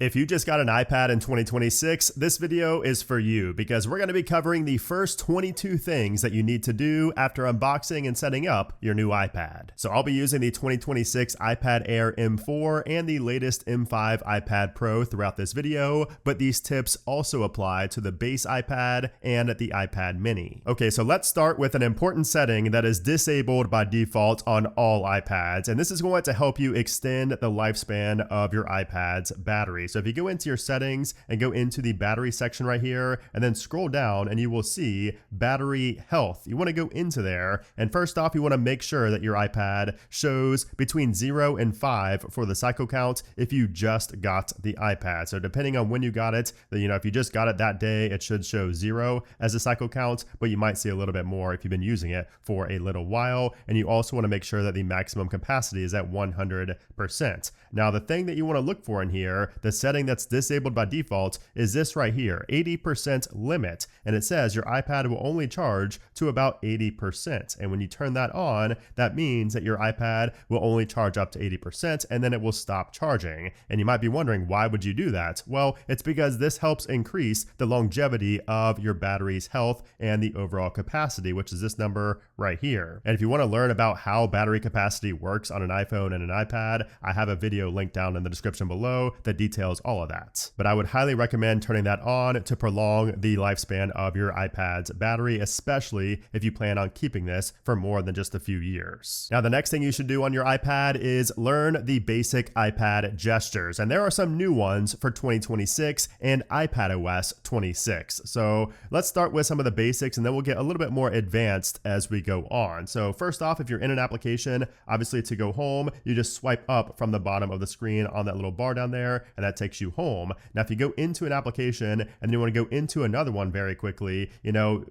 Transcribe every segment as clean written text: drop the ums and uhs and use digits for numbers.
If you just got an iPad in 2026, this video is for you because we're going to be covering the first 22 things that you need to do after unboxing and setting up your new iPad. So I'll be using the 2026 iPad Air M4 and the latest M5 iPad Pro throughout this video, but these tips also apply to the base iPad and the iPad mini. Okay, so let's start with an important setting that is disabled by default on all iPads, and this is going to help you extend the lifespan of your iPad's battery. So if you go into your settings and go into the battery section right here and then scroll down and you will see battery health. You want to go into there, and first off you want to make sure that your iPad shows between 0 and 5 for the cycle count if you just got the iPad. So depending on when you got it, if you just got it that day, it should show 0 as a cycle count, but you might see a little bit more if you've been using it for a little while. And you also want to make sure that the maximum capacity is at 100%. Now the thing that you want to look for in here, the setting that's disabled by default, is this right here, 80% limit. And it says your iPad will only charge to about 80%. And when you turn that on, that means that your iPad will only charge up to 80% and then it will stop charging. And you might be wondering, why would you do that? Well, it's because this helps increase the longevity of your battery's health and the overall capacity, which is this number right here. And if you want to learn about how battery capacity works on an iPhone and an iPad, I have a video linked down in the description below that details all of that. But I would highly recommend turning that on to prolong the lifespan of your iPad's battery, especially if you plan on keeping this for more than just a few years. Now, the next thing you should do on your iPad is learn the basic iPad gestures. And there are some new ones for 2026 and iPadOS 26. So let's start with some of the basics and then we'll get a little bit more advanced as we go on. So first off, if you're in an application, obviously to go home, you just swipe up from the bottom of the screen on that little bar down there, and that takes you home. Now, if you go into an application and then you want to go into another one very quickly,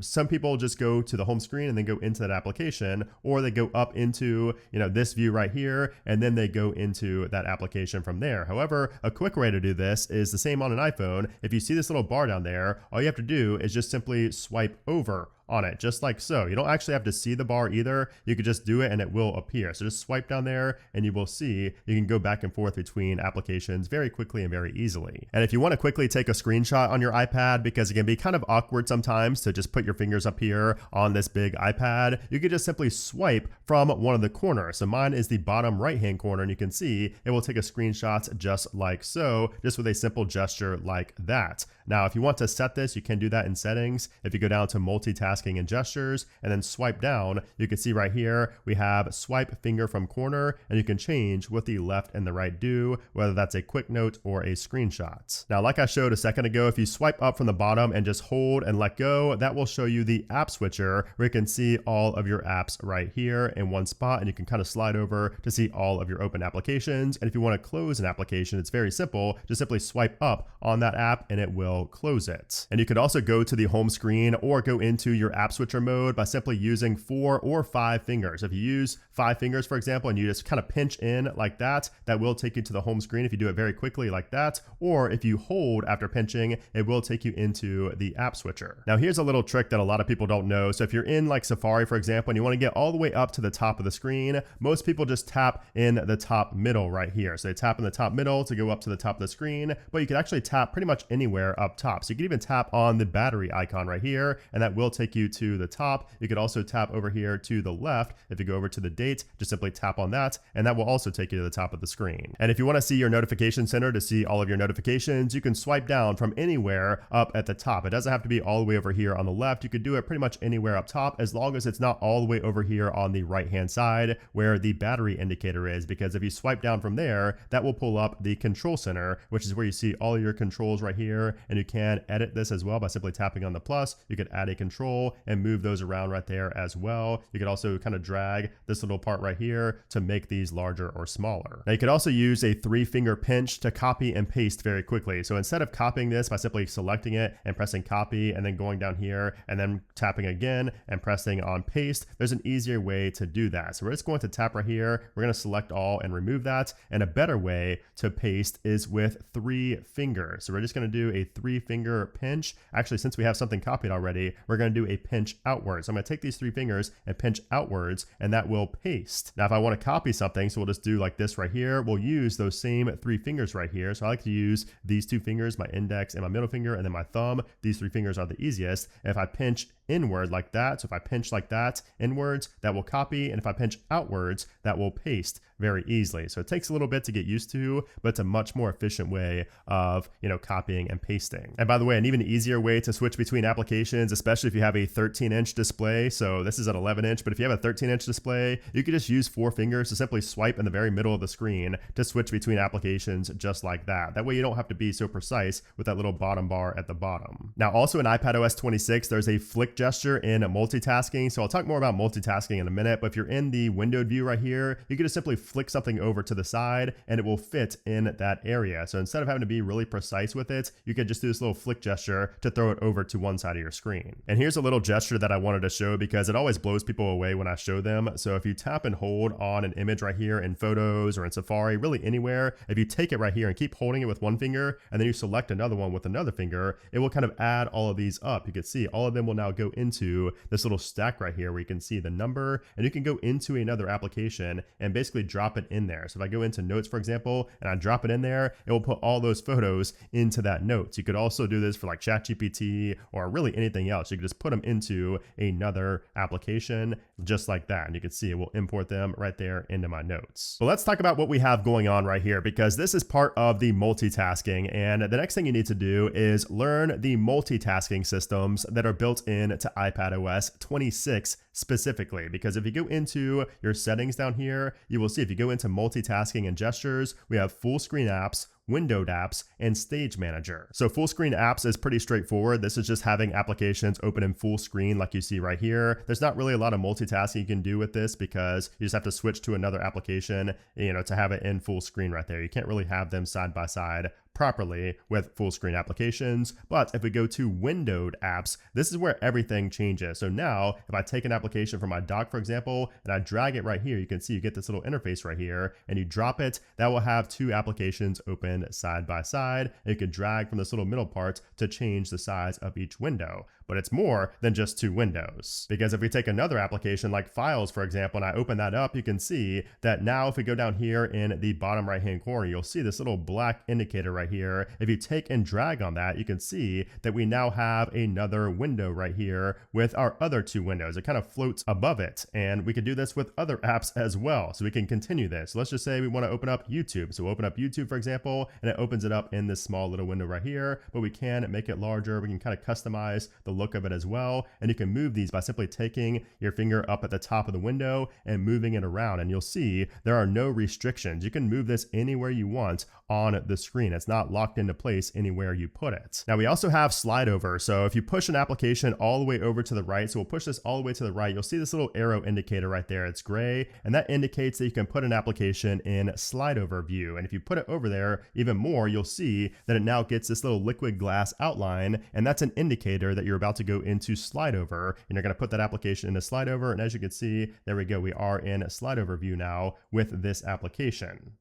some people just go to the home screen and then go into that application, or they go up into, this view right here, and then they go into that application from there. However, a quick way to do this is the same on an iPhone. If you see this little bar down there, all you have to do is just simply swipe over on it, just like so. You don't actually have to see the bar either. You could just do it and it will appear. So just swipe down there and you will see you can go back and forth between applications very quickly and very easily. And if you want to quickly take a screenshot on your iPad, because it can be kind of awkward sometimes to just put your fingers up here on this big iPad, you could just simply swipe from one of the corners. So mine is the bottom right hand corner, and you can see it will take a screenshot just like so, just with a simple gesture like that. Now, if you want to set this, you can do that in settings. If you go down to multitasking and gestures and then swipe down, you can see right here we have swipe finger from corner, and you can change what the left and the right do, whether that's a quick note or a screenshot. Now, like I showed a second ago, if you swipe up from the bottom and just hold and let go, that will show you the app switcher where you can see all of your apps right here in one spot, and you can kind of slide over to see all of your open applications. And if you want to close an application, it's very simple. Just simply swipe up on that app and it will close it. And you could also go to the home screen or go into your app switcher mode by simply using 4 or 5 fingers. If you use 5 fingers, for example, and you just kind of pinch in like that, that will take you to the home screen if you do it very quickly like that. Or if you hold after pinching, it will take you into the app switcher. Now, here's a little trick that a lot of people don't know. So if you're in like Safari, for example, and you want to get all the way up to the top of the screen, most people just tap in the top middle right here. So they tap in the top middle to go up to the top of the screen, but you can actually tap pretty much anywhere up top. So you can even tap on the battery icon right here, and that will take you to the top. You could also tap over here to the left. If you go over to the date, just simply tap on that, and that will also take you to the top of the screen. And if you want to see your notification center to see all of your notifications, you can swipe down from anywhere up at the top. It doesn't have to be all the way over here on the left. You could do it pretty much anywhere up top, as long as it's not all the way over here on the right hand side where the battery indicator is, because if you swipe down from there, that will pull up the control center, which is where you see all your controls right here. And you can edit this as well by simply tapping on the plus. You could add a control and move those around right there as well. You could also kind of drag this little part right here to make these larger or smaller. Now you could also use a 3-finger pinch to copy and paste very quickly. So instead of copying this by simply selecting it and pressing copy and then going down here and then tapping again and pressing on paste, there's an easier way to do that. So we're just going to tap right here. We're going to select all and remove that. And a better way to paste is with 3 fingers. So we're just going to do a 3-finger pinch. Actually, since we have something copied already, we're going to do a pinch outwards. So I'm going to take these 3 fingers and pinch outwards, and that will paste. Now, if I want to copy something, so we'll just do like this right here, we'll use those same 3 fingers right here. So I like to use these 2 fingers, my index and my middle finger, and then my thumb. These 3 fingers are the easiest. And if I pinch inward like that, so if I pinch like that inwards, that will copy, and if I pinch outwards, that will paste very easily. So it takes a little bit to get used to, but it's a much more efficient way of, copying and pasting. And by the way, an even easier way to switch between applications, especially if you have a 13-inch display. So this is an 11-inch, but if you have a 13-inch display, you can just use 4 fingers to simply swipe in the very middle of the screen to switch between applications just like that. That way you don't have to be so precise with that little bottom bar at the bottom. Now, also in iPadOS 26, there's a flick gesture in multitasking. So I'll talk more about multitasking in a minute, but if you're in the windowed view right here, you can just simply flick something over to the side and it will fit in that area. So instead of having to be really precise with it, you can just do this little flick gesture to throw it over to one side of your screen. And here's a little gesture that I wanted to show because it always blows people away when I show them. So if you tap and hold on an image right here in Photos or in Safari, really anywhere, if you take it right here and keep holding it with one finger and then you select another one with another finger, it will kind of add all of these up. You can see all of them will now go into this little stack right here where you can see the number, and you can go into another application and basically drop it in there. So if I go into Notes, for example, and I drop it in there, it will put all those photos into that Notes. You could also do this for like ChatGPT or really anything else. You could just put them into another application just like that. And you can see it will import them right there into my Notes. But let's talk about what we have going on right here, because this is part of the multitasking. And the next thing you need to do is learn the multitasking systems that are built into iPadOS 26 specifically, because if you go into your settings down here, you will see if you go into multitasking and gestures, we have full screen apps, windowed apps, and stage manager. So full screen apps is pretty straightforward. This is just having applications open in full screen like you see right here. There's not really a lot of multitasking you can do with this because you just have to switch to another application, to have it in full screen right there. You can't really have them side by side properly with full screen applications. But if we go to windowed apps, this is where everything changes. So now if I take an application from my dock, for example, and I drag it right here, you can see you get this little interface right here, and you drop it, that will have 2 applications open side by side. And you can drag from this little middle part to change the size of each window. But it's more than just 2 windows. Because if we take another application like Files, for example, and I open that up, you can see that now if we go down here in the bottom right-hand corner, you'll see this little black indicator right here. If you take and drag on that, you can see that we now have another window right here with our other 2 windows. It kind of floats above it. And we can do this with other apps as well. So we can continue this. So let's just say we want to open up YouTube. So we'll open up YouTube, for example, and it opens it up in this small little window right here, but we can make it larger. We can kind of customize the look of it as well. And you can move these by simply taking your finger up at the top of the window and moving it around. And you'll see there are no restrictions. You can move this anywhere you want on the screen. It's not locked into place anywhere you put it. Now we also have slide over. So if you push an application all the way over to the right, so we'll push this all the way to the right, you'll see this little arrow indicator right there. It's gray, and that indicates that you can put an application in slide over view. And if you put it over there even more, you'll see that it now gets this little liquid glass outline, and that's an indicator that you're about to go into slide over, and you're going to put that application into slide over. And as you can see, there we go. We are in slide over view now with this application.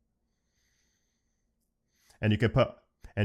And you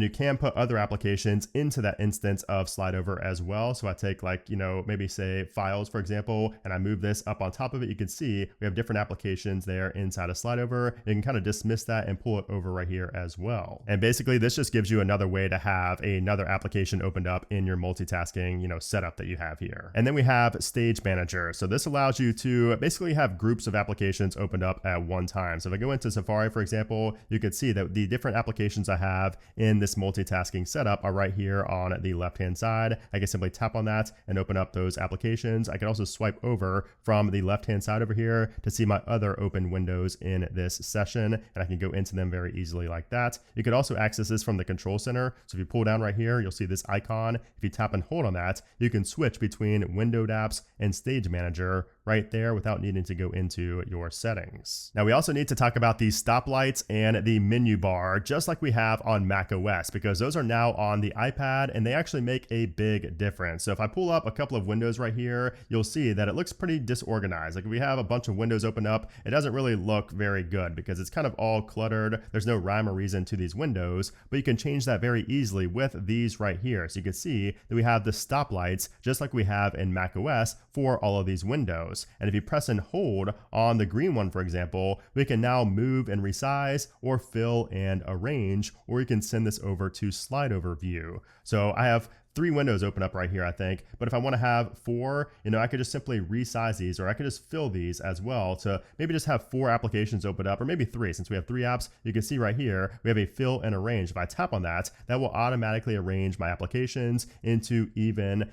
can put other applications into that instance of slide over as well. So I take maybe say Files, for example, and I move this up on top of it. You can see we have different applications there inside of slide over. You can kind of dismiss that and pull it over right here as well. And basically this just gives you another way to have another application opened up in your multitasking, setup that you have here. And then we have Stage Manager. So this allows you to basically have groups of applications opened up at one time. So if I go into Safari, for example, you can see that the different applications I have in this multitasking setup are right here on the left-hand side. I can simply tap on that and open up those applications. I can also swipe over from the left-hand side over here to see my other open windows in this session, and I can go into them very easily like that. You could also access this from the control center. So if you pull down right here, you'll see this icon. If you tap and hold on that, you can switch between windowed apps and Stage Manager right there without needing to go into your settings. Now we also need to talk about the stoplights and the menu bar, just like we have on macOS. iPadOS, because those are now on the iPad and they actually make a big difference. So if I pull up a couple of windows right here, you'll see that it looks pretty disorganized. Like if we have a bunch of windows open up, it doesn't really look very good because it's kind of all cluttered. There's no rhyme or reason to these windows, but you can change that very easily with these right here. So you can see that we have the stoplights just like we have in macOS for all of these windows. And if you press and hold on the green one, for example, we can now move and resize or fill and arrange, or you can send this over to slide over view. So I have 3 windows open up right here, I think. But if I want to have 4, I could just simply resize these, or I could just fill these as well to maybe just have 4 applications open up, or maybe 3. Since we have 3 apps, you can see right here, we have a fill and arrange. If I tap on that, that will automatically arrange my applications into even,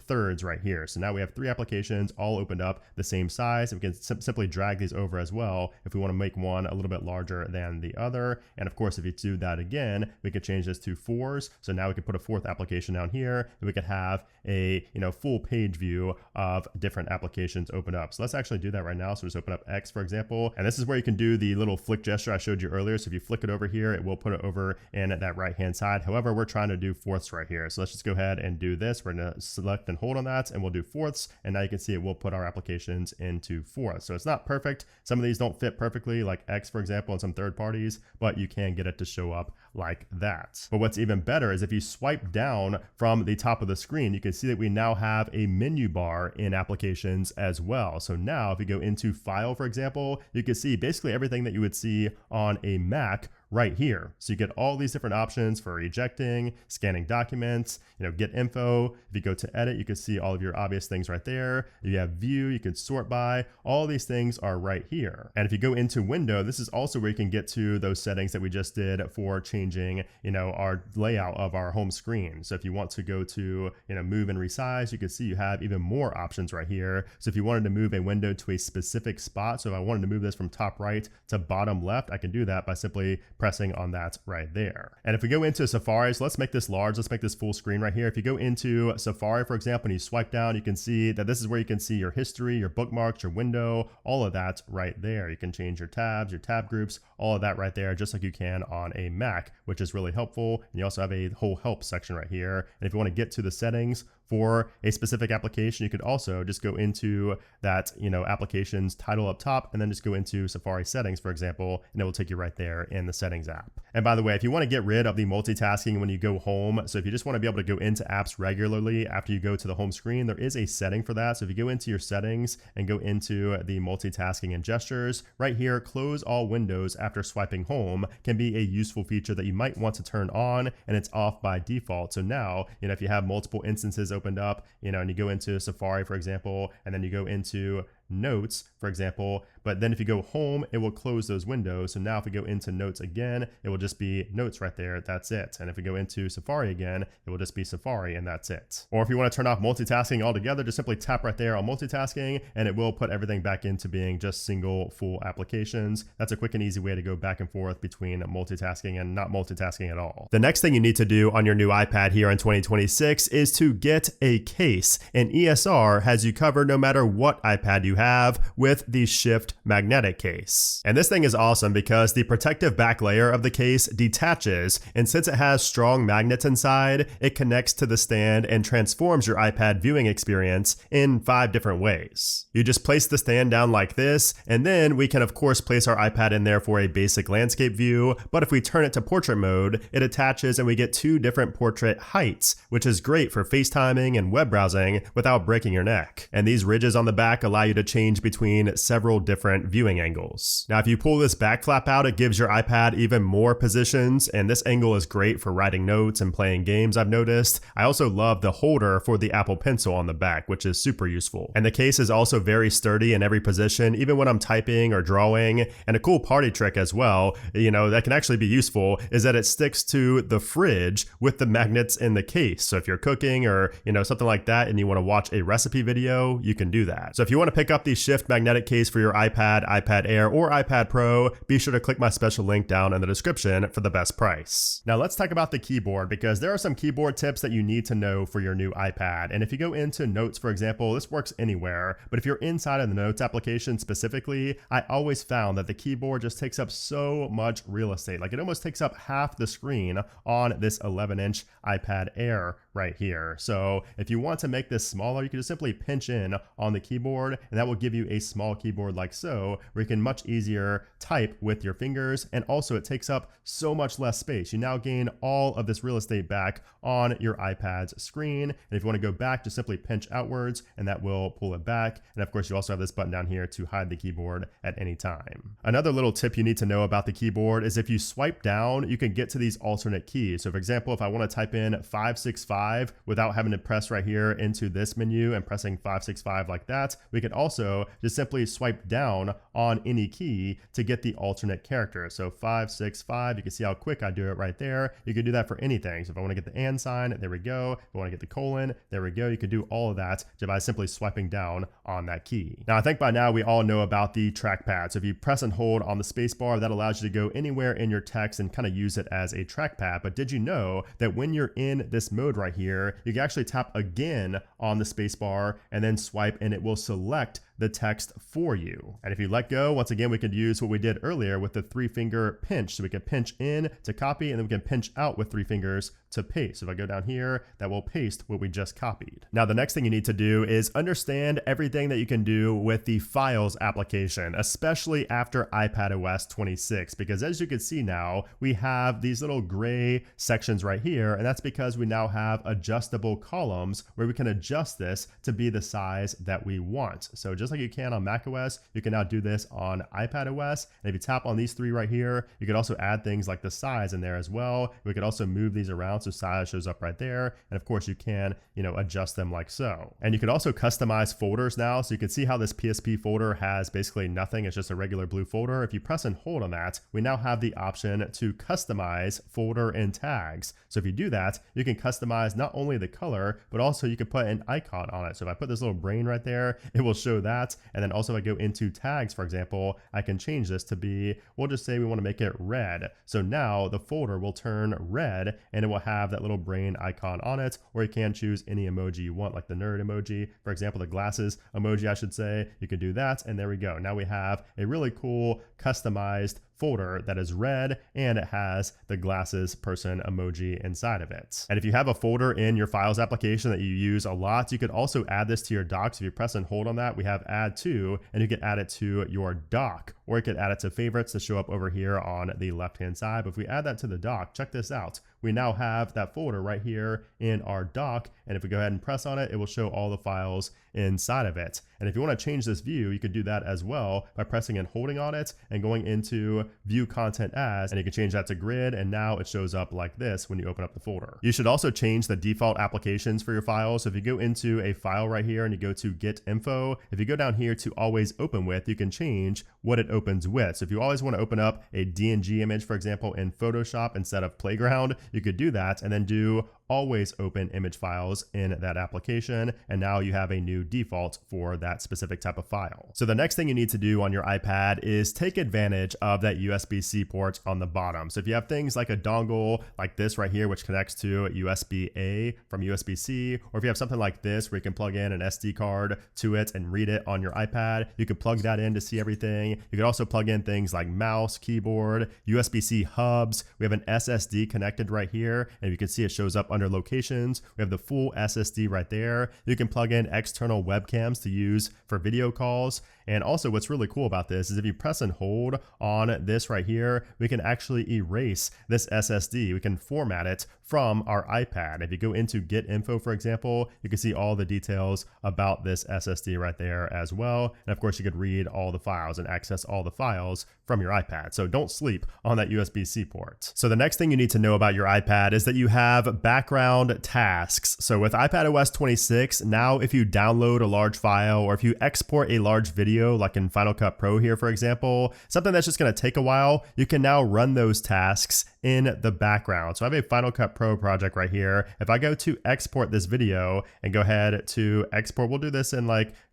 thirds right here. So now we have 3 applications all opened up the same size. And we can simply drag these over as well if we want to make one a little bit larger than the other. And of course, if you do that again, we could change this to 4s. So now we could put a 4th application down here, and we could have a full page view of different applications open up. So let's actually do that right now. So just open up X, for example, and this is where you can do the little flick gesture I showed you earlier. So if you flick it over here, it will put it over in that right hand side. However, we're trying to do 4ths right here. So let's just go ahead and do this. We're going to select and hold on that, and we'll do 4ths. And now you can see it will put our applications into 4ths. So it's not perfect. Some of these don't fit perfectly, like X, for example, and some third parties, but you can get it to show up like that. But what's even better is if you swipe down from the top of the screen, you can see that we now have a menu bar in applications as well. So now if you go into File, for example, you can see basically everything that you would see on a Mac right here. So you get all these different options for ejecting, scanning documents, get info. If you go to edit, you can see all of your obvious things right there. If you have view, you can sort by. All these things are right here. And if you go into window, this is also where you can get to those settings that we just did for changing, our layout of our home screen. So if you want to go to, move and resize, you can see you have even more options right here. So if you wanted to move a window to a specific spot, so if I wanted to move this from top right to bottom left, I can do that by simply pressing on that right there. And if we go into Safari, so let's make this large, let's make this full screen right here. If you go into Safari, for example, and you swipe down, you can see that this is where you can see your history, your bookmarks, your window, all of that right there. You can change your tabs, your tab groups, all of that right there, just like you can on a Mac, which is really helpful. And you also have a whole help section right here. And if you want to get to the settings for a specific application, you could also just go into that, applications title up top, and then just go into Safari settings, for example, and it will take you right there in the settings app. And by the way, if you want to get rid of the multitasking when you go home, so if you just want to be able to go into apps regularly after you go to the home screen, there is a setting for that. So if you go into your settings and go into the multitasking and gestures, right here, close all windows after swiping home can be a useful feature that you might want to turn on, and it's off by default. So now, if you have multiple instances opened up, and you go into Safari, for example, and then you go into Notes, for example, but then if you go home, it will close those windows. So now if we go into Notes again, it will just be Notes right there. That's it. And if we go into Safari again, it will just be Safari, and that's it. Or if you want to turn off multitasking altogether, just simply tap right there on multitasking, and it will put everything back into being just single full applications. That's a quick and easy way to go back and forth between multitasking and not multitasking at all. The next thing you need to do on your new iPad here in 2026 is to get a case, and ESR has you covered no matter what iPad you have with the Shift magnetic case. And this thing is awesome because the protective back layer of the case detaches, and since it has strong magnets inside, it connects to the stand and transforms your iPad viewing experience in 5 different ways. You just place the stand down like this, and then we can of course place our iPad in there for a basic landscape view, but if we turn it to portrait mode, it attaches and we get 2 different portrait heights, which is great for FaceTiming and web browsing without breaking your neck. And these ridges on the back allow you to change between several different viewing angles. Now, if you pull this back flap out, it gives your iPad even more positions, and this angle is great for writing notes and playing games, I've noticed. I also love the holder for the Apple Pencil on the back, which is super useful. And the case is also very sturdy in every position, even when I'm typing or drawing. And a cool party trick as well, that can actually be useful, is that it sticks to the fridge with the magnets in the case. So if you're cooking or, something like that, and you want to watch a recipe video, you can do that. So if you want to pick up up the Shift magnetic case for your iPad, iPad Air, or iPad Pro, be sure to click my special link down in the description for the best price. Now let's talk about the keyboard, because there are some keyboard tips that you need to know for your new iPad. And if you go into Notes, for example, this works anywhere, but if you're inside of the Notes application specifically, I always found that the keyboard just takes up so much real estate. Like, it almost takes up half the screen on this 11-inch iPad Air right here. So if you want to make this smaller, you can just simply pinch in on the keyboard, and that will give you a small keyboard like so, where you can much easier type with your fingers, and also it takes up so much less space. You now gain all of this real estate back on your iPad's screen, and if you want to go back, just simply pinch outwards, and that will pull it back. And of course, you also have this button down here to hide the keyboard at any time. Another little tip you need to know about the keyboard is if you swipe down, you can get to these alternate keys. So for example, if I want to type in 565 without having to press right here into this menu and pressing 565 like that, we can also just simply swipe down on any key to get the alternate character. So 565, you can see how quick I do it right there. You can do that for anything. So if I want to get the and sign, there we go. If I want to get the colon, there we go. You can do all of that just by simply swiping down on that key. Now, I think by now we all know about the trackpad. So if you press and hold on the space bar, that allows you to go anywhere in your text and kind of use it as a trackpad. But did you know that when you're in this mode right here, you can actually tap again on the space bar and then swipe, and it will select the text for you. And if you let go, once again, we could use what we did earlier with the 3-finger pinch. So we can pinch in to copy, and then we can pinch out with 3 fingers to paste. So if I go down here, that will paste what we just copied. Now, the next thing you need to do is understand everything that you can do with the Files application, especially after iPadOS 26, because as you can see now, we have these little gray sections right here, and that's because we now have adjustable columns where we can adjust this to be the size that we want. So just like you can on macOS, you can now do this on iPadOS. And if you tap on these 3 right here, you can also add things like the size in there as well. We could also move these around so size shows up right there. And of course you can, adjust them like so. And you can also customize folders now. So you can see how this PSP folder has basically nothing. It's just a regular blue folder. If you press and hold on that, we now have the option to customize folder and tags. So if you do that, you can customize not only the color, but also you can put an icon on it. So if I put this little brain right there, it will show that. And then also if I go into tags, for example, I can change this to be, we'll just say we want to make it red. So now the folder will turn red, and it will have that little brain icon on it, or you can choose any emoji you want, like the nerd emoji, for example, the glasses emoji, I should say. You can do that, and there we go. Now we have a really cool customized folder that is red, and it has the glasses person emoji inside of it. And if you have a folder in your Files application that you use a lot, you could also add this to your docs. If you press and hold on that, we have add to, and you can add it to your doc, or you could add it to favorites to show up over here on the left hand side. But if we add that to the doc, check this out. We now have that folder right here in our doc, and if we go ahead and press on it, it will show all the files inside of it. And if you want to change this view, you could do that as well by pressing and holding on it and going into view content as, and you can change that to grid, and now it shows up like this when you open up the folder. You should also change the default applications for your files. So if you go into a file right here and you go to get info, if you go down here to always open with, you can change what it opens with. So if you always want to open up a DNG image, for example, in Photoshop instead of Playground, you could do that and then do always open image files in that application, and now you have a new default for that specific type of file. So the next thing you need to do on your iPad is take advantage of that USB-C port on the bottom. So if you have things like a dongle like this right here, which connects to USB-A from USB-C, or if you have something like this where you can plug in an SD card to it and read it on your iPad, you could plug that in to see everything. You could also plug in things like mouse, keyboard, USB-C hubs. We have an SSD connected right here, and you can see it shows up under locations. We have the full SSD right there. You can plug in external webcams to use for video calls. And also what's really cool about this is if you press and hold on this right here, we can actually erase this SSD. We can format it from our iPad. If you go into Get Info, for example, you can see all the details about this SSD right there as well. And of course, you could read all the files and access all the files from your iPad. So don't sleep on that USB-C port. So the next thing you need to know about your iPad is that you have background tasks. So with iPadOS 26, now if you download a large file or if you export a large video, like in Final Cut Pro here, for example, something that's just going to take a while, you can now run those tasks in the background. So I have a Final Cut Pro project right here. If I go to export this video and go ahead to export, we'll do this in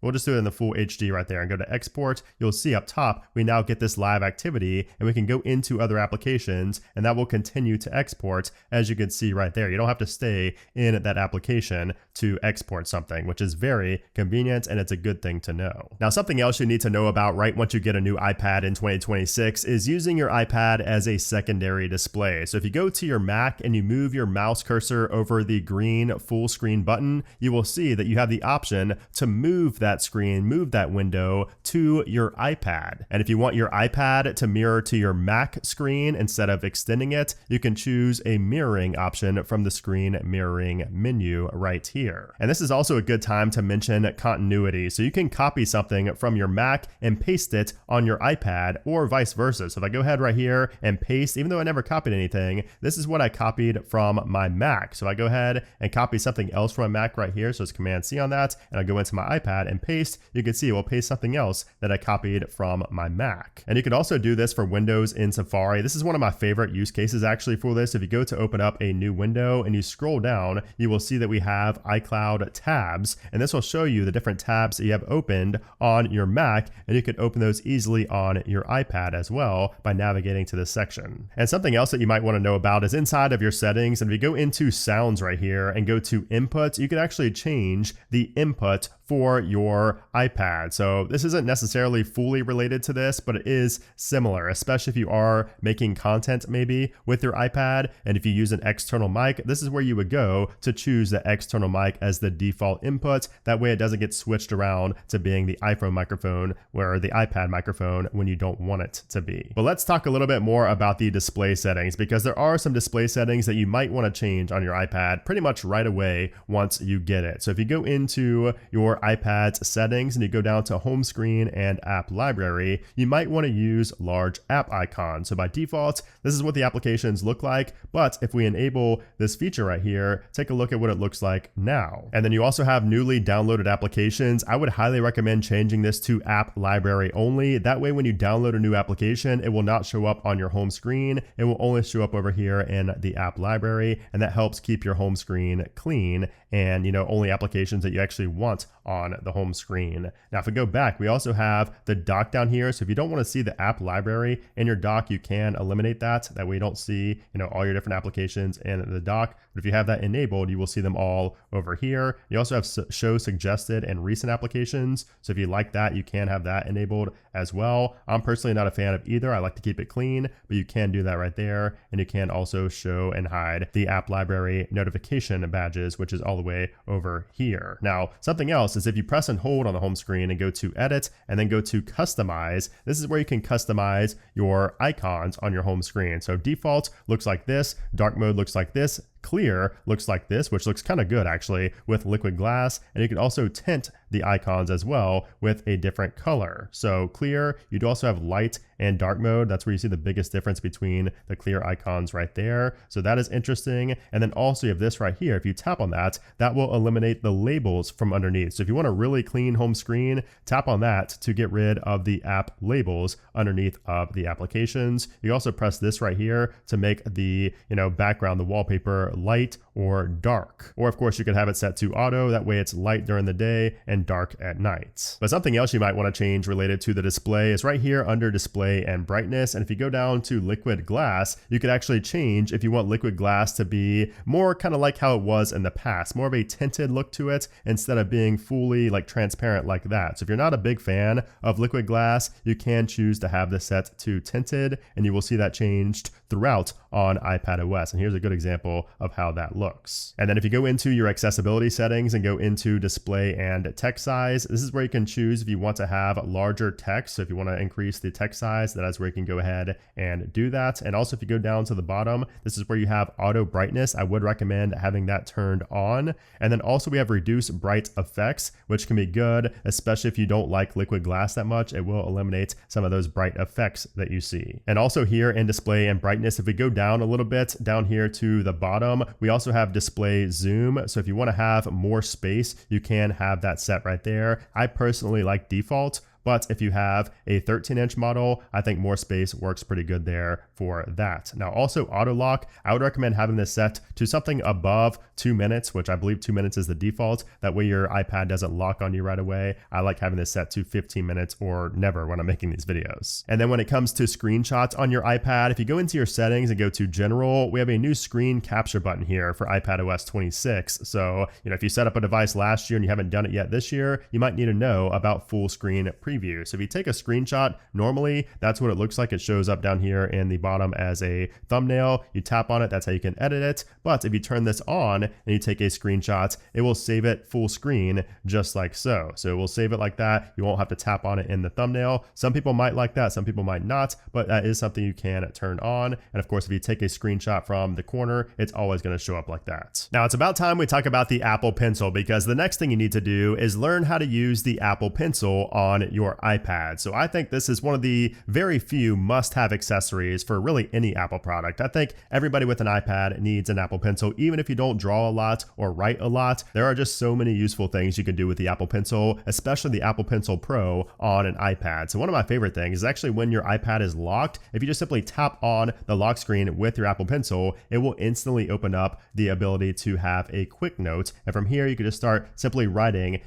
we'll just do it in the full HD right there and go to export. You'll see up top, we now get this live activity and we can go into other applications and that will continue to export, as you can see right there. You don't have to stay in that application to export something, which is very convenient and it's a good thing to know. Now, something else you need to know about right once you get a new iPad in 2026 is using your iPad as a secondary display. So if you go to your Mac and you move your mouse cursor over the green full screen button, you will see that you have the option to move that screen, move that window to your iPad. And if you want your iPad to mirror to your Mac screen instead of extending it, you can choose a mirroring option from the screen mirroring menu right here. And this is also a good time to mention continuity. So you can copy something from your Mac and paste it on your iPad or vice versa. So if I go ahead right here and paste, even though I never copied anything, this is what I copied from my Mac. So I go ahead and copy something else from my Mac right here. So it's Command C on that, and I go into my iPad and paste. You can see it will paste something else that I copied from my Mac. And you can also do this for Windows in Safari. This is one of my favorite use cases actually for this. If you go to open up a new window and you scroll down, you will see that we have iCloud tabs, and this will show you the different tabs that you have opened on your Mac, and you can open those easily on your iPad as well by navigating to this section. And something else that you might want to know about is inside of your settings, and if you go into sounds right here and go to input, you can actually change the input for your iPad. So this isn't necessarily fully related to this, but it is similar, especially if you are making content maybe with your iPad. And if you use an external mic, this is where you would go to choose the external mic as the default input. That way it doesn't get switched around to being the iPhone microphone or the iPad microphone when you don't want it to be. But let's talk a little bit more about the display settings, because there are some display settings that you might want to change on your iPad pretty much right away once you get it. So if you go into your iPad's settings and you go down to home screen and app library, you might want to use large app icons. So by default, this is what the applications look like. But if we enable this feature right here, take a look at what it looks like now. And then you also have newly downloaded applications. I would highly recommend changing this to app library only. That way, when you download a new application, it will not show up on your home screen. It will only show up over here in the app library. And that helps keep your home screen clean and, only applications that you actually want on the home screen. Now, if we go back, we also have the dock down here. So if you don't want to see the app library in your dock, you can eliminate that. That way you don't see, all your different applications in the dock. But if you have that enabled, you will see them all over here. You also have show suggested and recent applications. So if you like that, you can have that enabled as well. I'm personally not a fan of either. I like to keep it clean, but you can do that right there. And you can also show and hide the app library notification badges, which is all the way over here. Now, something else is if you press and hold on the home screen and go to edit and then go to customize, this is where you can customize your icons on your home screen. So default looks like this, dark mode looks like this, clear looks like this, which looks kind of good actually with liquid glass. And you can also tint the icons as well with a different color. So clear, you do also have light and dark mode. That's where you see the biggest difference between the clear icons right there. So that is interesting. And then also you have this right here. If you tap on that, that will eliminate the labels from underneath. So if you want a really clean home screen, tap on that to get rid of the app labels underneath of the applications. You also press this right here to make the, background, the wallpaper light or dark. Or of course you can have it set to auto. That way it's light during the day and dark at night. But something else you might want to change related to the display is right here under display and brightness. And if you go down to liquid glass, you could actually change if you want liquid glass to be more kind of like how it was in the past, more of a tinted look to it instead of being fully transparent like that. So if you're not a big fan of liquid glass, you can choose to have this set to tinted, and you will see that changed throughout on iPadOS. And here's a good example of how that looks. And then if you go into your accessibility settings and go into display and text size, this is where you can choose if you want to have larger text. So if you want to increase the text size, that is where you can go ahead and do that. And also if you go down to the bottom, this is where you have auto brightness. I would recommend having that turned on. And then also we have reduce bright effects, which can be good, especially if you don't like liquid glass that much. It will eliminate some of those bright effects that you see. And also here in display and brightness, if we go down a little bit down here to the bottom, we also have display zoom. So if you want to have more space, you can have that set right there. I personally like default, But if you have a 13-inch model, I think more space works pretty good there for that. Now also auto lock, I would recommend having this set to something above 2 minutes, which I believe 2 minutes is the default. That way your iPad doesn't lock on you right away. I like having this set to 15 minutes or never when I'm making these videos. And then when it comes to screenshots on your iPad, if you go into your settings and go to general, we have a new screen capture button here for iPadOS 26. So, if you set up a device last year and you haven't done it yet this year, you might need to know about full screen preview. So if you take a screenshot, normally that's what it looks like. It shows up down here in the bottom as a thumbnail. You tap on it, that's how you can edit it. But if you turn this on and you take a screenshot, it will save it full screen just like so. So it will save it like that. You won't have to tap on it in the thumbnail. Some people might like that, some people might not, but that is something you can turn on. And of course, if you take a screenshot from the corner, it's always going to show up like that. Now it's about time we talk about the Apple Pencil, because the next thing you need to do is learn how to use the Apple Pencil on your iPad. So I think this is one of the very few must-have accessories for really any Apple product. I think everybody with an iPad needs an Apple Pencil, even if you don't draw a lot or write a lot. There are just so many useful things you can do with the Apple Pencil, especially the Apple Pencil Pro on an iPad. So one of my favorite things is actually when your iPad is locked, if you just simply tap on the lock screen with your Apple Pencil, it will instantly open up the ability to have a quick note. And from here, you can just start simply writing,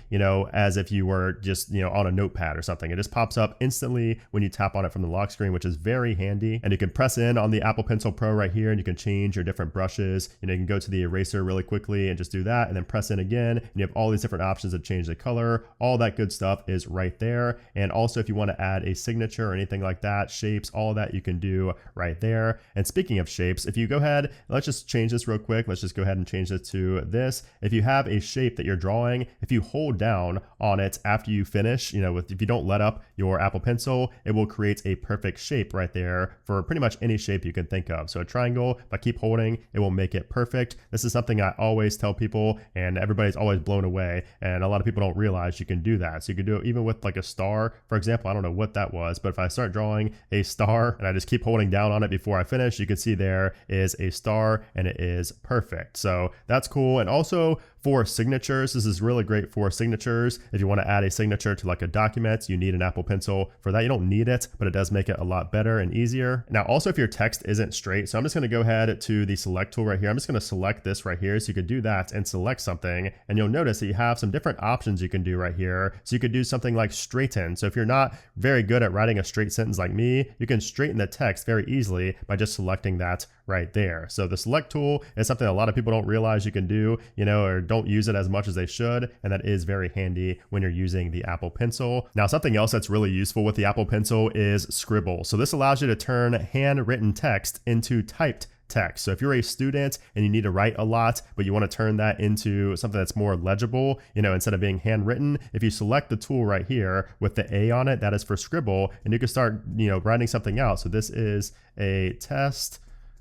as if you were just, on a notepad or something. It just pops up instantly when you tap on it from the lock screen, which is very handy. And you can press in on the Apple Pencil Pro right here and you can change your different brushes. You can go to the eraser really quickly and just do that and then press in again. And you have all these different options to change the color. All that good stuff is right there. And also if you want to add a signature or anything like that, shapes, all of that you can do right there. And speaking of shapes, if you go ahead, let's just change this real quick. Let's just go ahead and change it to this. If you have a shape that you're drawing, if you hold down on it after you finish, if you don't let up your Apple Pencil, it will create a perfect shape right there for pretty much any shape you can think of. So a triangle, if I keep holding, it will make it perfect. This is something I always tell people and everybody's always blown away. And a lot of people don't realize you can do that. So you can do it even with like a star, for example. I don't know what that was, but if I start drawing a star and I just keep holding down on it before I finish, you can see there is a star and it is perfect. So that's cool. And also for signatures, this is really great for signatures. If you want to add a signature to like a document, you need an Apple Pencil for that. You don't need it, but it does make it a lot better and easier. Now, also if your text isn't straight, so I'm just going to go ahead to the select tool right here. I'm just going to select this right here. So you could do that and select something, and you'll notice that you have some different options you can do right here. So you could do something like straighten. So if you're not very good at writing a straight sentence like me, you can straighten the text very easily by just selecting that right there. So the select tool is something a lot of people don't realize you can do, or don't use it as much as they should. And that is very handy when you're using the Apple Pencil. Now, something else that's really useful with the Apple Pencil is Scribble. So this allows you to turn handwritten text into typed text. So if you're a student and you need to write a lot, but you want to turn that into something that's more legible, instead of being handwritten, if you select the tool right here with the A on it, that is for Scribble, and you can start, writing something out. So this is a test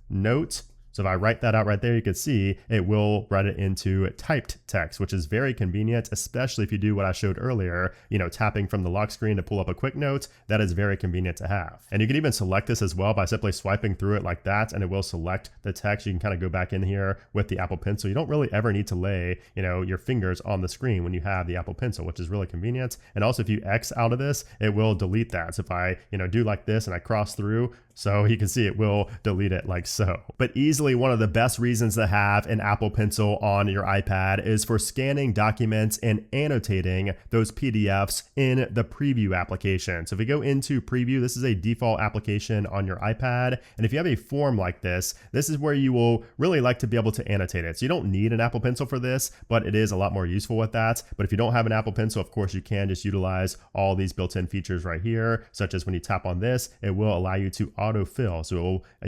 note. So if I write that out right there, you can see it will write it into typed text, which is very convenient, especially if you do what I showed earlier, tapping from the lock screen to pull up a quick note. That is very convenient to have. And you can even select this as well by simply swiping through it like that, and it will select the text. You can kind of go back in here with the Apple Pencil. You don't really ever need to lay, your fingers on the screen when you have the Apple Pencil, which is really convenient. And also if you X out of this, it will delete that. So if I, do like this and I cross through, so you can see it will delete it like so. But easily one of the best reasons to have an Apple Pencil on your iPad is for scanning documents and annotating those PDFs in the preview application. So if we go into preview, this is a default application on your iPad. And if you have a form like this, this is where you will really like to be able to annotate it. So you don't need an Apple Pencil for this, but it is a lot more useful with that. But if you don't have an Apple Pencil, of course, you can just utilize all these built-in features right here, such as when you tap on this, it will allow you to autofill. So it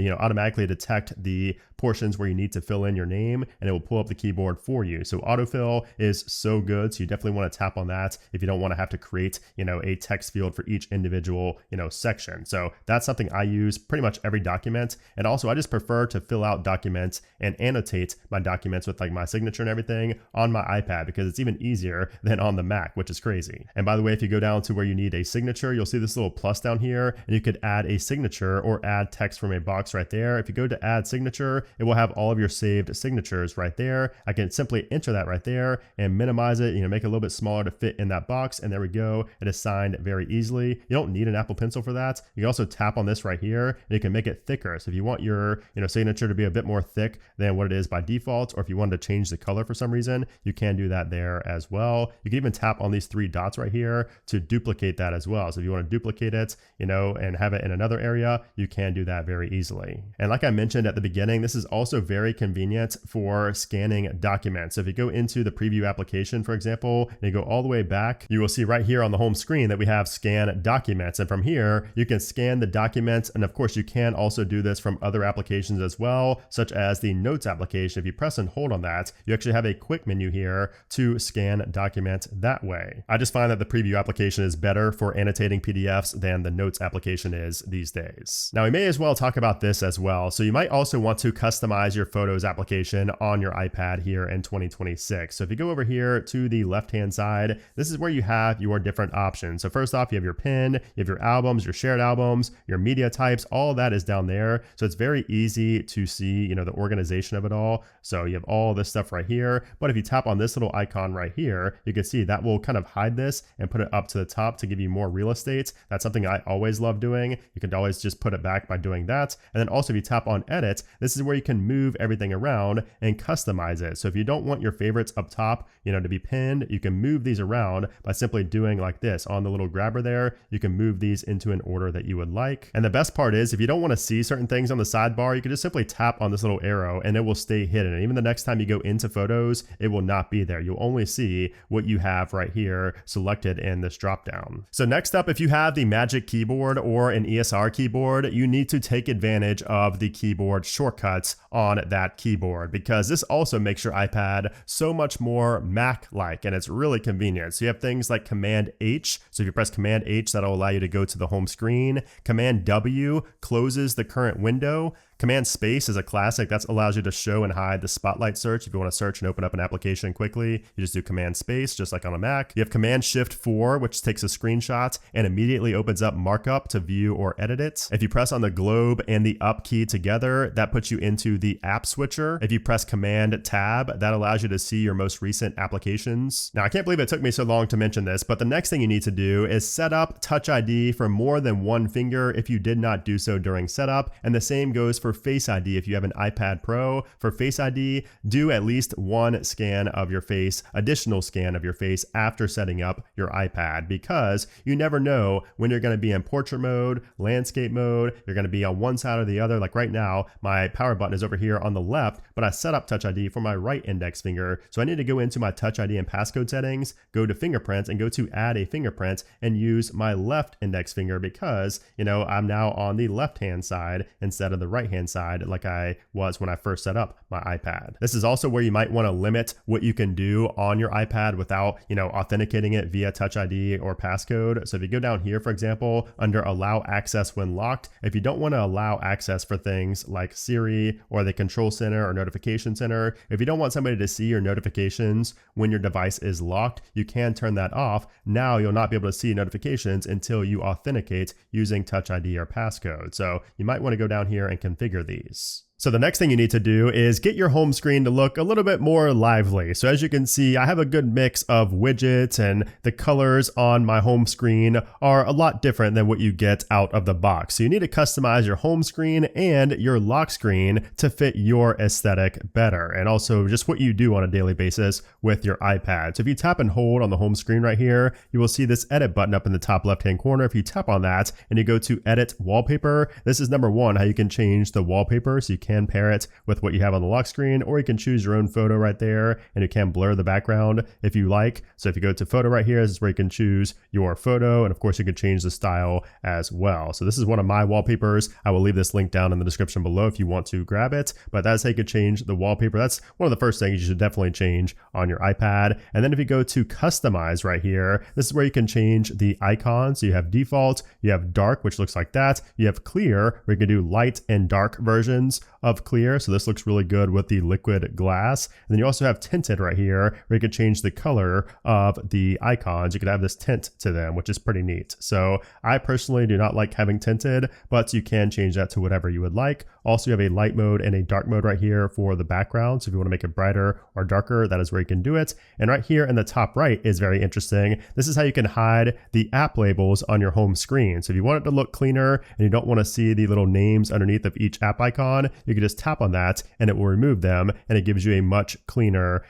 will, automatically detect the portions where you need to fill in your name, and it will pull up the keyboard for you. So autofill is so good. So you definitely want to tap on that if you don't want to have to create, a text field for each individual, section. So that's something I use pretty much every document. And also I just prefer to fill out documents and annotate my documents with like my signature and everything on my iPad, because it's even easier than on the Mac, which is crazy. And by the way, if you go down to where you need a signature, you'll see this little plus down here, and you could add a signature or add text from a box right there. If you go to add signature, it will have all of your saved signatures right there. I can simply enter that right there and minimize it, make it a little bit smaller to fit in that box. And there we go. It is signed very easily. You don't need an Apple Pencil for that. You can also tap on this right here and you can make it thicker. So if you want your signature to be a bit more thick than what it is by default, or if you wanted to change the color for some reason, you can do that there as well. You can even tap on these three dots right here to duplicate that as well. So if you want to duplicate it, and have it in another area, you can do that very easily. And like I mentioned at the beginning, this is also very convenient for scanning documents. So if you go into the preview application, for example, and you go all the way back, you will see right here on the home screen that we have scan documents. And from here, you can scan the documents. And of course, you can also do this from other applications as well, such as the Notes application. If you press and hold on that, you actually have a quick menu here to scan documents that way. I just find that the preview application is better for annotating PDFs than the Notes application is these days. Now, we may as well talk about this as well. So you might also want to customize your Photos application on your iPad here in 2026. So if you go over here to the left-hand side, this is where you have your different options. So first off, you have your pin, you have your albums, your shared albums, your media types, all of that is down there. So it's very easy to see, the organization of it all. So you have all this stuff right here. But if you tap on this little icon right here, you can see that will kind of hide this and put it up to the top to give you more real estate. That's something I always love doing. You can always just put it back by doing that. And then also if you tap on edit, this is where you can move everything around and customize it. So if you don't want your favorites up top, to be pinned, you can move these around by simply doing like this on the little grabber there. You can move these into an order that you would like. And the best part is if you don't want to see certain things on the sidebar, you can just simply tap on this little arrow and it will stay hidden. And even the next time you go into Photos, it will not be there. You'll only see what you have right here selected in this drop down. So next up, if you have the Magic Keyboard or an ESR keyboard, you need to take advantage of the keyboard shortcuts on that keyboard, because this also makes your iPad so much more Mac-like, and it's really convenient. So you have things like Command H. So if you press Command H, that'll allow you to go to the home screen. Command W closes the current window. Command Space is a classic. That allows you to show and hide the spotlight search. If you want to search and open up an application quickly, you just do Command Space, just like on a Mac. You have Command Shift 4, which takes a screenshot and immediately opens up markup to view or edit it. If you press on the globe and the up key together, that puts you into the app switcher. If you press Command Tab, that allows you to see your most recent applications. Now, I can't believe it took me so long to mention this, but the next thing you need to do is set up Touch ID for more than one finger if you did not do so during setup. And the same goes for Face ID. If you have an iPad Pro, for Face ID, do at least one scan of your face, additional scan of your face after setting up your iPad, because you never know when you're going to be in portrait mode, landscape mode, you're going to be on one side or the other. Like right now, my power button is over here on the left, but I set up Touch ID for my right index finger. So I need to go into my Touch ID and passcode settings, go to fingerprints and go to add a fingerprint and use my left index finger because, I'm now on the left-hand side instead of the right-hand side like I was when I first set up my iPad. This is also where you might want to limit what you can do on your iPad without, authenticating it via Touch ID or passcode. So if you go down here, for example, under allow access when locked, if you don't want to allow access for things like Siri or the control center or notification center, if you don't want somebody to see your notifications when your device is locked, you can turn that off. Now you'll not be able to see notifications until you authenticate using Touch ID or passcode. So you might want to go down here and configure these. So the next thing you need to do is get your home screen to look a little bit more lively. So as you can see, I have a good mix of widgets, and the colors on my home screen are a lot different than what you get out of the box. So you need to customize your home screen and your lock screen to fit your aesthetic better, and also just what you do on a daily basis with your iPad. So if you tap and hold on the home screen right here, you will see this edit button up in the top left-hand corner. If you tap on that and you go to edit wallpaper, this is number one, how you can change the wallpaper. So you can pair it with what you have on the lock screen, or you can choose your own photo right there, and you can blur the background if you like. So if you go to photo right here, this is where you can choose your photo, and of course you can change the style as well. So this is one of my wallpapers. I will leave this link down in the description below if you want to grab it, but that's how you could change the wallpaper. That's one of the first things you should definitely change on your iPad. And then if you go to customize right here, this is where you can change the icons. So you have default, you have dark, which looks like that. You have clear, where you can do light and dark versions of clear. So this looks really good with the liquid glass. And then you also have tinted right here where you can change the color of the icons. You could have this tint to them, which is pretty neat. So I personally do not like having tinted, but you can change that to whatever you would like. Also, you have a light mode and a dark mode right here for the background. So if you want to make it brighter or darker, that is where you can do it. And right here in the top right is very interesting. This is how you can hide the app labels on your home screen. So if you want it to look cleaner and you don't want to see the little names underneath of each app icon, you can just tap on that and it will remove them, and it gives you a much cleaner,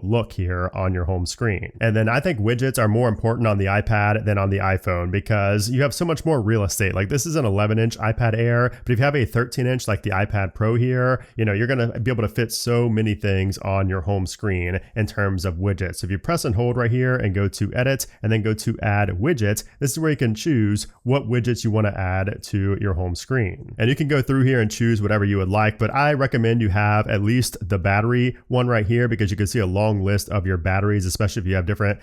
look here on your home screen. And then I think widgets are more important on the iPad than on the iPhone because you have so much more real estate. Like this is an 11-inch iPad Air, but if you have a 13-inch like the iPad Pro here, you're going to be able to fit so many things on your home screen in terms of widgets. So if you press and hold right here and go to edit and then go to add widget, this is where you can choose what widgets you want to add to your home screen. And you can go through here and choose whatever you would like, but I recommend you have at least the battery one right here because you can see a long list of your batteries, especially if you have different,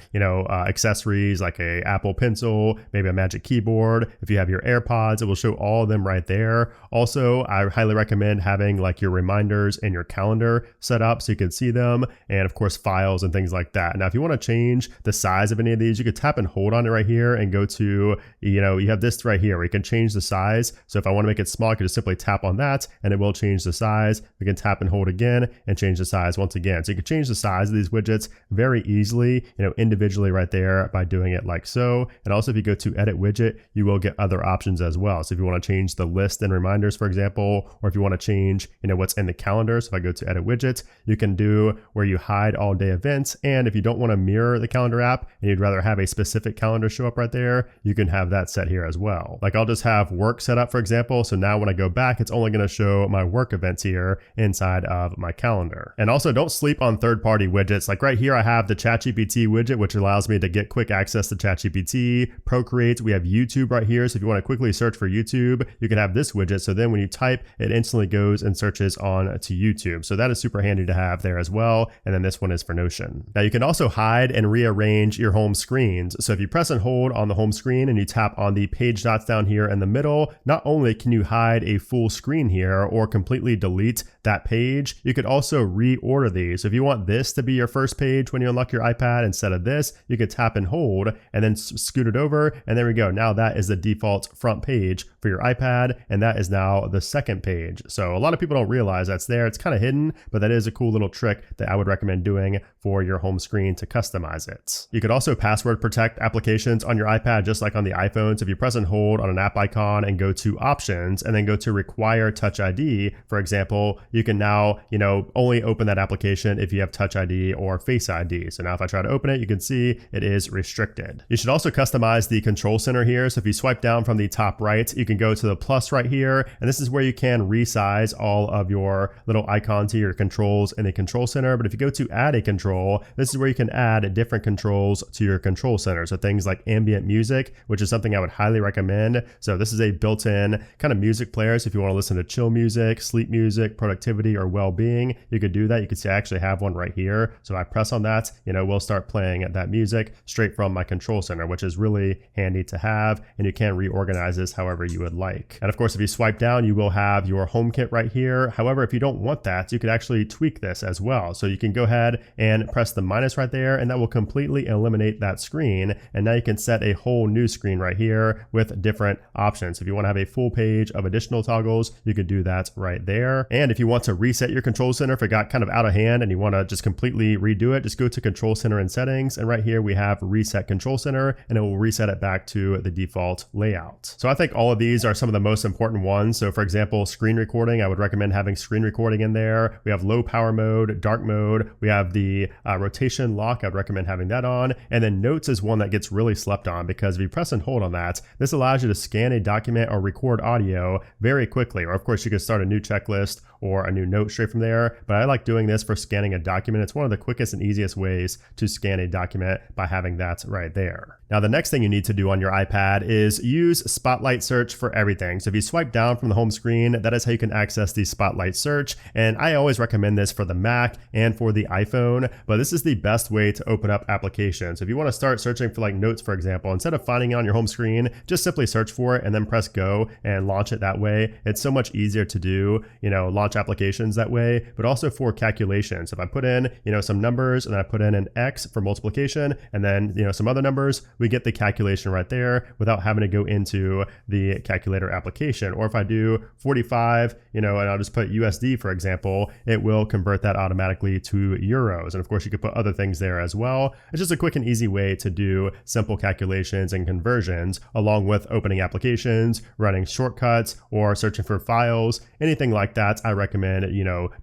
accessories like a Apple Pencil, maybe a Magic Keyboard. If you have your AirPods, it will show all of them right there. Also, I highly recommend having like your reminders and your calendar set up so you can see them, and of course files and things like that. Now, if you want to change the size of any of these, you could tap and hold on it right here and go to, you have this right here where you can change the size. So if I want to make it small, I can just simply tap on that and it will change the size. We can tap and hold again and change the size once again. So you can change the size of these widgets very easily, individually right there by doing it like so. And also if you go to edit widget, you will get other options as well. So if you want to change the list and reminders, for example, or if you want to change, what's in the calendar. So if I go to edit widget, you can do where you hide all day events. And if you don't want to mirror the calendar app and you'd rather have a specific calendar show up right there, you can have that set here as well. Like I'll just have work set up, for example. So now when I go back, it's only going to show my work events here inside of my calendar. And also don't sleep on third-party widgets. Like right here, I have the ChatGPT widget, which allows me to get quick access to ChatGPT, Procreate. We have YouTube right here. So if you want to quickly search for YouTube, you can have this widget. So then when you type, it instantly goes and searches on to YouTube. So that is super handy to have there as well. And then this one is for Notion. Now you can also hide and rearrange your home screens. So if you press and hold on the home screen and you tap on the page dots down here in the middle, not only can you hide a full screen here or completely delete that page, you could also reorder these. So if you want this to be your first page when you unlock your iPad instead of this, you could tap and hold and then scoot it over. And there we go. Now that is the default front page for your iPad. And that is now the second page. So a lot of people don't realize that's there. It's kind of hidden, but that is a cool little trick that I would recommend doing for your home screen to customize it. You could also password protect applications on your iPad just like on the iPhone. So if you press and hold on an app icon and go to options and then go to require Touch ID, for example, you can now, only open that application if you have Touch ID or Face ID. So now if I try to open it, you can see it is restricted. You should also customize the control center here. So if you swipe down from the top right, you can go to the plus right here. And this is where you can resize all of your little icons here, your controls in the control center. But if you go to add a control, this is where you can add different controls to your control center. So things like ambient music, which is something I would highly recommend. So this is a built-in kind of music player. So if you want to listen to chill music, sleep music, productivity, or well-being, you could do that. You can see I actually have one right here. So if I press on that, we'll start playing that music straight from my control center, which is really handy to have. And you can reorganize this however you would like. And of course, if you swipe down, you will have your HomeKit right here. However, if you don't want that, you could actually tweak this as well. So you can go ahead and press the minus right there, and that will completely eliminate that screen. And now you can set a whole new screen right here with different options. If you want to have a full page of additional toggles, you could do that right there. And if you want to reset your control center, if it got kind of out of hand and you want to just completely redo it, just go to control center and settings. And right here we have reset control center, and it will reset it back to the default layout. So I think all of these are some of the most important ones. So for example, screen recording, I would recommend having screen recording in there. We have low power mode, dark mode. We have the rotation lock. I'd recommend having that on. And then notes is one that gets really slept on because if you press and hold on that, this allows you to scan a document or record audio very quickly. Or of course you could start a new checklist or a new note straight from there. But I like doing this for scanning a document. It's one of the quickest and easiest ways to scan a document by having that right there. Now, the next thing you need to do on your iPad is use Spotlight Search for everything. So if you swipe down from the home screen, that is how you can access the Spotlight search. And I always recommend this for the Mac and for the iPhone, but this is the best way to open up applications. If you want to start searching for like notes, for example, instead of finding it on your home screen, just simply search for it and then press go and launch it that way. It's so much easier to do, launch applications that way, but also for calculations. If I put in, some numbers and I put in an X for multiplication and then, some other numbers, we get the calculation right there without having to go into the calculator application. Or if I do 45, and I'll just put USD, for example, it will convert that automatically to euros. And of course you could put other things there as well. It's just a quick and easy way to do simple calculations and conversions along with opening applications, running shortcuts, or searching for files, anything like that. I recommend,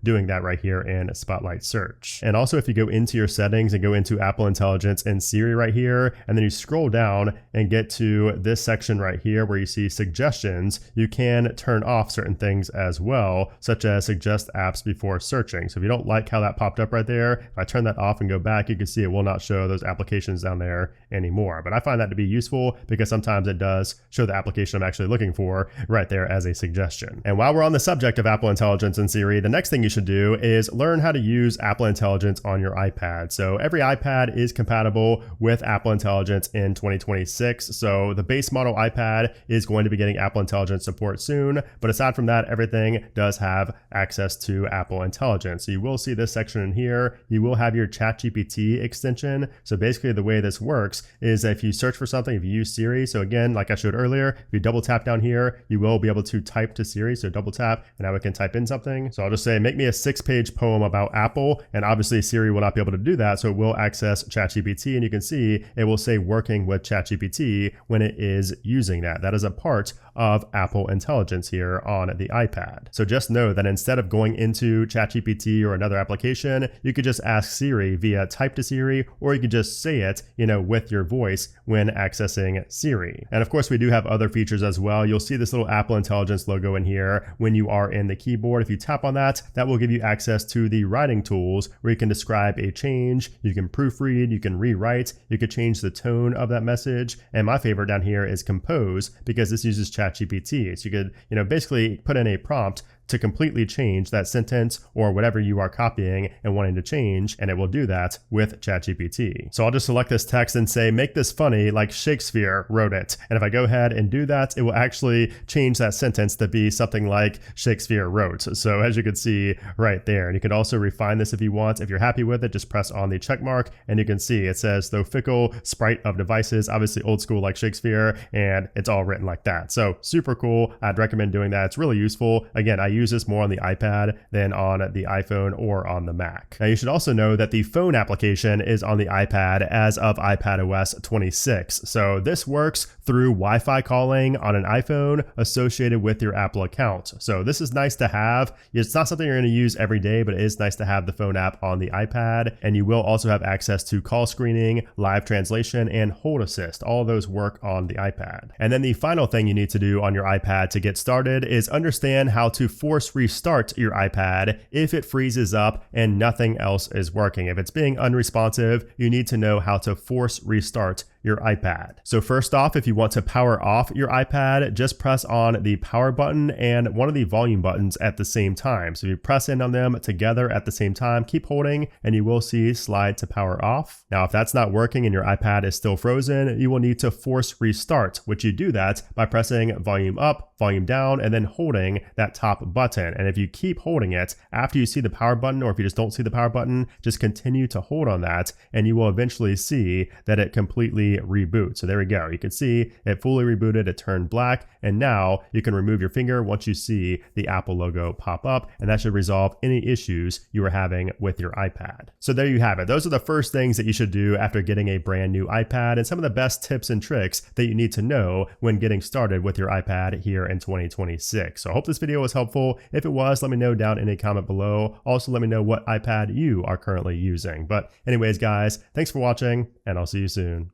doing that right here in Spotlight Search. And also if you go into your settings and go into Apple Intelligence and Siri right here, and then you scroll down and get to this section right here where you see suggestions, you can turn off certain things as well, such as suggest apps before searching. So if you don't like how that popped up right there, if I turn that off and go back, you can see it will not show those applications down there anymore. But I find that to be useful because sometimes it does show the application I'm actually looking for right there as a suggestion. And while we're on the subject of Apple Intelligence and Siri, the next thing you should do is learn how to use Apple Intelligence on your iPad. So every iPad is compatible with Apple Intelligence in 2026. So the base model iPad is going to be getting Apple Intelligence support soon. But aside from that, everything does have access to Apple Intelligence. So you will see this section in here. You will have your ChatGPT extension. So basically the way this works is if you search for something, if you use Siri, so again, like I showed earlier, if you double tap down here, you will be able to type to Siri. So double tap and now we can type in something. So I'll just say, make me a 6-page poem about Apple. And obviously Siri will not be able to do that. So it will access ChatGPT, and you can see it will say working with ChatGPT when it is using that. That is a part of Apple Intelligence here on the iPad. So just know that instead of going into ChatGPT or another application, you could just ask Siri via type to Siri, or you could just say it, with your voice when accessing Siri. And of course, we do have other features as well. You'll see this little Apple Intelligence logo in here when you are in the keyboard. If you tap on that, that will give you access to the writing tools where you can describe a change, you can proofread, you can rewrite, you could change the tone of that message. And my favorite down here is compose, because this uses ChatGPT. So you could, basically put in a prompt to completely change that sentence or whatever you are copying and wanting to change, and it will do that with ChatGPT. So I'll just select this text and say, make this funny like Shakespeare wrote it. And if I go ahead and do that, it will actually change that sentence to be something like Shakespeare wrote. So as you can see right there, and you can also refine this if you want. If you're happy with it, just press on the check mark and you can see it says, though fickle sprite of devices, obviously old school like Shakespeare, and it's all written like that. So super cool. I'd recommend doing that. It's really useful. Again, I use this more on the iPad than on the iPhone or on the Mac. Now you should also know that the phone application is on the iPad as of iPadOS 26. So this works through Wi-Fi calling on an iPhone associated with your Apple account. So this is nice to have. It's not something you're going to use every day, but it is nice to have the phone app on the iPad. And you will also have access to call screening, live translation, and hold assist. All of those work on the iPad. And then the final thing you need to do on your iPad to get started is understand how to force restart your iPad if it freezes up and nothing else is working. If it's being unresponsive, you need to know how to force restart your iPad. So first off, if you want to power off your iPad, just press on the power button and one of the volume buttons at the same time. So if you press in on them together at the same time, keep holding and you will see slide to power off. Now, if that's not working and your iPad is still frozen, you will need to force restart, which you do that by pressing volume up, volume down, and then holding that top button. And if you keep holding it after you see the power button, or if you just don't see the power button, just continue to hold on that and you will eventually see that it completely reboot. So there we go. You can see it fully rebooted. It turned black. And now you can remove your finger once you see the Apple logo pop up. And that should resolve any issues you are having with your iPad. So there you have it. Those are the first things that you should do after getting a brand new iPad, and some of the best tips and tricks that you need to know when getting started with your iPad here in 2026. So I hope this video was helpful. If it was, let me know down in a comment below. Also, let me know what iPad you are currently using. But anyways, guys, thanks for watching, and I'll see you soon.